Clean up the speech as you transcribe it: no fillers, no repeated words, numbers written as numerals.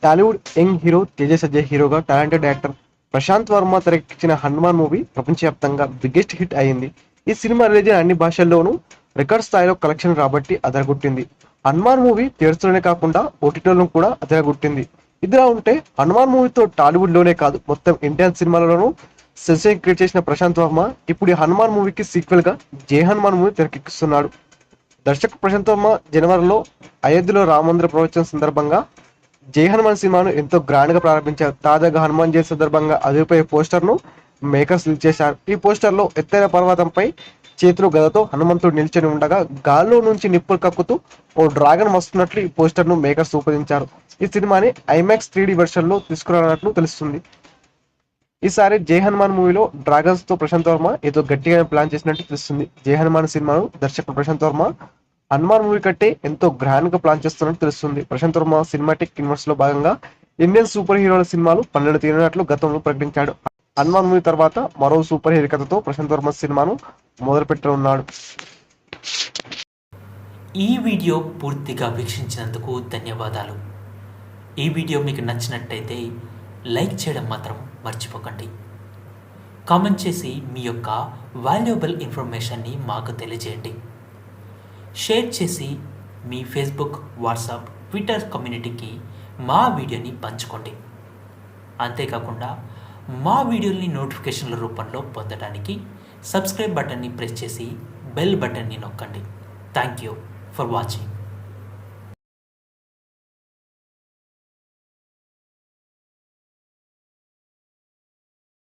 Tollywood young hero Teja సజ్జయ్ హీరోగా talented actor Prashanth Varma తెరకెక్కించిన Hanuman movie ప్రపంచవ్యాప్తంగా బిగ్గెస్ట్ హిట్ అయింది. ఈ సినిమా రిలీజ్ అయిన అన్ని భాషల్లోనూ రికార్డ్ స్థాయిలో కలెక్షన్ రాబట్టి అదరగొట్టింది. హనుమాన్ మూవీ థియేటర్స్లోనే కాకుండా ఓటీటీలో కూడా అదరగొట్టింది. ఇదిలా ఉంటే హనుమాన్ మూవీతో టాలీవుడ్ లోనే కాదు మొత్తం ఇండియన్ సినిమాలలోనూ సెన్సేషన్ క్రియేట్ చేసిన ప్రశాంత్ వర్మ ఇప్పుడు ఈ హనుమాన్ మూవీకి సీక్వెల్ గా జై హనుమాన్ మూవీ తెరకెక్కిస్తున్నాడు. దర్శకుడు ప్రశాంత్ వర్మ జనవరిలో అయోధ్యలో రామమందిర ప్రవేశం సందర్భంగా జై హనుమాన్ సినిమాను ఎంతో గ్రాండ్ గా ప్రారంభించారు. తాజాగా హనుమాన్ జయంతి సందర్భంగా అదిరిపోయే పోస్టర్ ను మేకర్స్ రిలీజ్ చేశారు. ఈ పోస్టర్ లో ఎత్తైన పర్వతంపై చేతిలో గదతో హనుమంతుడు నిల్చొని ఉండగా గాల్లో నుంచి నిప్పులు కక్కుతూ ఓ డ్రాగన్ వస్తున్నట్లు ఈ పోస్టర్ ను మేకర్స్ రూపొందించారు. ఈ సినిమాని ఐమాక్స్ 3D వెర్షన్ లో తీసుకురానున్నట్లు తెలుస్తుంది. ఈసారి జై హనుమాన్ మూవీలో డ్రాగన్స్ తో ప్రశాంత్ వర్మ ఏదో గట్టిగా ప్లాన్ చేసినట్టు తెలుస్తుంది. జై హనుమాన్ సినిమాను దర్శకుడు ప్రశాంత్ వర్మ హనుమాన్ మూవీ కంటే ఎంతో గ్రాండ్ గా ప్లాన్ చేస్తున్నట్టు తెలుస్తుంది. ప్రశాంత్ వర్మ సినిమాటిక్ యూనివర్స్ లో భాగంగా ఇండియన్ సూపర్ హీరోల సినిమాలు 12 తీరినట్లు గతంలో ప్రకటించాడు. హనుమాన్ మూవీ తర్వాత మరో సూపర్ హీరో కథతో ప్రశాంత్ వర్మ సినిమాను మొదలుపెట్టనున్నాడు. ఈ వీడియో పూర్తిగా వీక్షించినందుకు ధన్యవాదాలు. ఈ వీడియో మీకు నచ్చినట్టయితే లైక్ చేయడం మాత్రం మర్చిపోకండి. కామెంట్ చేసి మీ యొక్క వాల్యుబుల్ ఇన్ఫర్మేషన్ని మాకు తెలియజేయండి. షేర్ చేసి మీ ఫేస్బుక్, వాట్సాప్, ట్విట్టర్ కమ్యూనిటీకి మా వీడియోని పంచుకోండి. అంతేకాకుండా మా వీడియోని నోటిఫికేషన్ల రూపంలో పొందడానికి సబ్స్క్రైబ్ బటన్ని ప్రెస్ చేసి బెల్ బటన్ని నొక్కండి. Thank you for watching.